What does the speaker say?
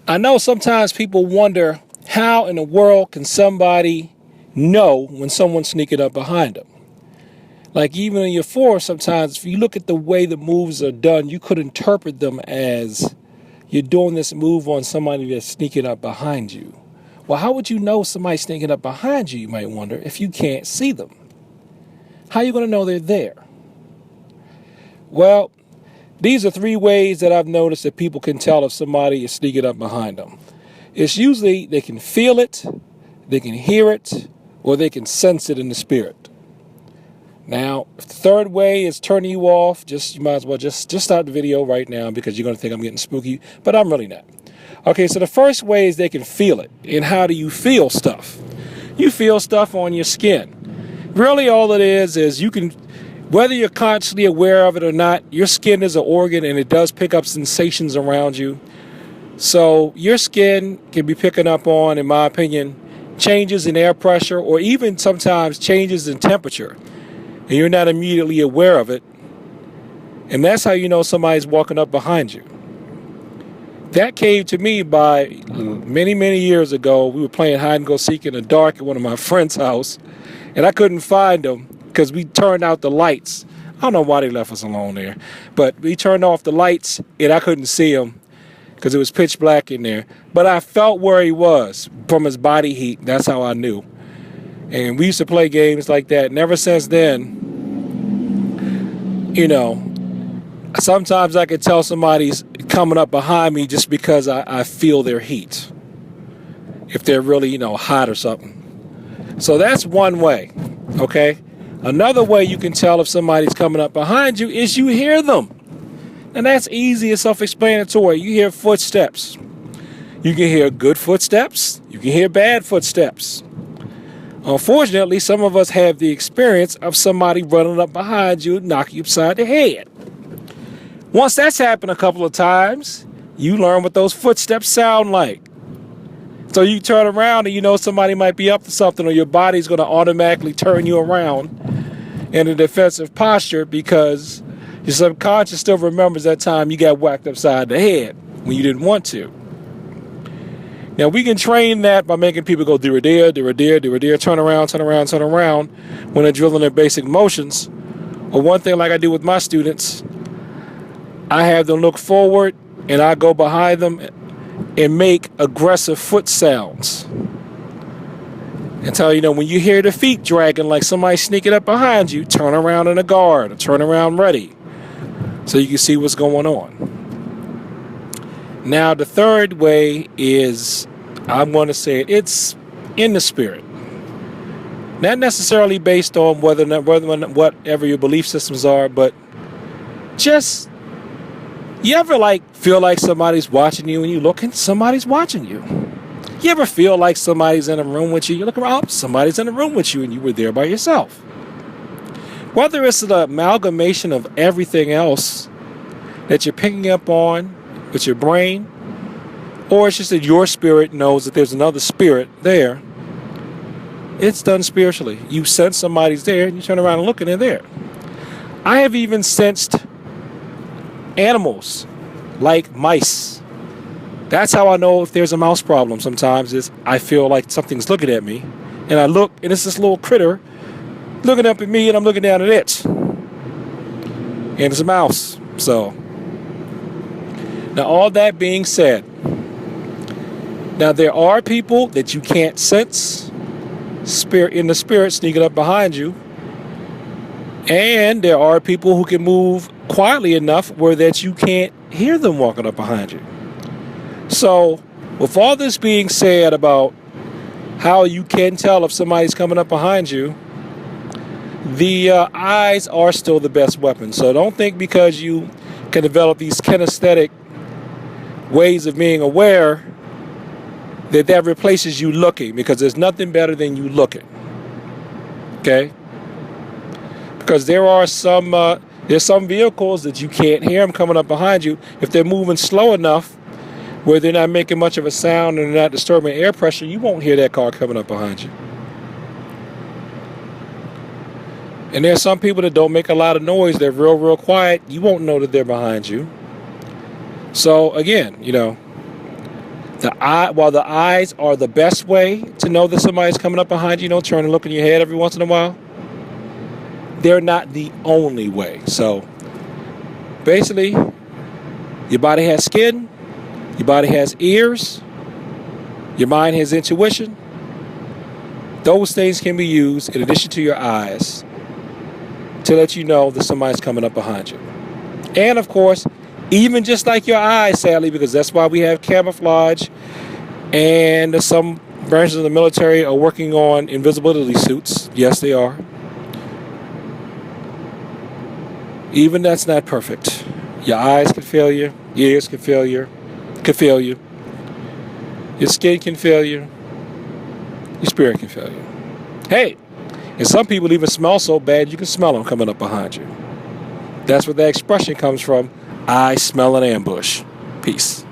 I know sometimes people wonder, how in the world can somebody know when someone's sneaking up behind them? Like even in your force, sometimes if you look at the way the moves are done, you could interpret them as you're doing this move on somebody that's sneaking up behind you. Well, how would you know somebody's sneaking up behind you, you might wonder, if you can't see them? How are you going to know they're there? Well, these are 3 ways that I've noticed that people can tell if somebody is sneaking up behind them. It's usually they can feel it, they can hear it, or they can sense it in the spirit. Now, if the 3rd way is turning you off, you might as well just stop the video right now because you're going to think I'm getting spooky, but I'm really not. Okay, so the first way is they can feel it. And how do you feel stuff? You feel stuff on your skin. Really all it is you can, whether you're consciously aware of it or not, your skin is an organ and it does pick up sensations around you. So your skin can be picking up on, in my opinion, changes in air pressure or even sometimes changes in temperature. And you're not immediately aware of it. And that's how you know somebody's walking up behind you. That came to me by many, many years ago. We were playing hide and go seek in the dark at one of my friend's house. And I couldn't find them because we turned out the lights. I don't know why they left us alone there. But we turned off the lights and I couldn't see him because it was pitch black in there. But I felt where he was from his body heat. That's how I knew. And we used to play games like that. And ever since then, sometimes I could tell somebody's coming up behind me just because I feel their heat. If they're really, hot or something. So that's one way, okay? Another way you can tell if somebody's coming up behind you is you hear them. And that's easy and self-explanatory. You hear footsteps. You can hear good footsteps. You can hear bad footsteps. Unfortunately, some of us have the experience of somebody running up behind you and knocking you upside the head. Once that's happened a couple of times, you learn what those footsteps sound like. So you turn around and somebody might be up to something, or your body's going to automatically turn you around in a defensive posture because your subconscious still remembers that time you got whacked upside the head when you didn't want to. Now, we can train that by making people go do-a-deer, do-a-deer, do-a-deer, turn around, turn around, turn around when they're drilling their basic motions. Or one thing like I do with my students, I have them look forward and I go behind them and make aggressive foot sounds. And tell when you hear the feet dragging like somebody sneaking up behind you, turn around in a guard or turn around ready so you can see what's going on. Now, the 3rd way is, I'm going to say it's in the spirit. Not necessarily based on whatever your belief systems are, but just, you ever feel like somebody's watching you and you look and somebody's watching you? You ever feel like somebody's in a room with you? You look around, somebody's in a room with you and you were there by yourself. Whether it's an amalgamation of everything else that you're picking up on with your brain, or it's just that your spirit knows that there's another spirit there, it's done spiritually. You sense somebody's there and you turn around and look and they're there. I have even sensed animals like mice. That's how I know if there's a mouse problem sometimes, is I feel like something's looking at me and I look and it's this little critter looking up at me and I'm looking down at it. And it's a mouse. So now, all that being said, now there are people that you can't sense in the spirit sneaking up behind you, and there are people who can move quietly enough where that you can't hear them walking up behind you. So, with all this being said about how you can tell if somebody's coming up behind you, the eyes are still the best weapon. So don't think because you can develop these kinesthetic ways of being aware that replaces you looking, because there's nothing better than you looking. Okay? Because there's some vehicles that you can't hear them coming up behind you if they're moving slow enough where they're not making much of a sound and they're not disturbing air pressure. You won't hear that car coming up behind you. And there's some people that don't make a lot of noise. They're real quiet. You won't know that they're behind you. So again, While the eyes are the best way to know that somebody's coming up behind you, turn and look in your head every once in a while, they're not the only way. So basically, your body has skin, your body has ears, your mind has intuition. Those things can be used in addition to your eyes to let you know that somebody's coming up behind you. And of course, even just like your eyes, sadly, because that's why we have camouflage, and some branches of the military are working on invisibility suits. Yes, they are. Even that's not perfect. Your eyes can fail you, your ears can fail you, your skin can fail you, your spirit can fail you. Hey, and some people even smell so bad you can smell them coming up behind you. That's where that expression comes from. I smell an ambush. Peace.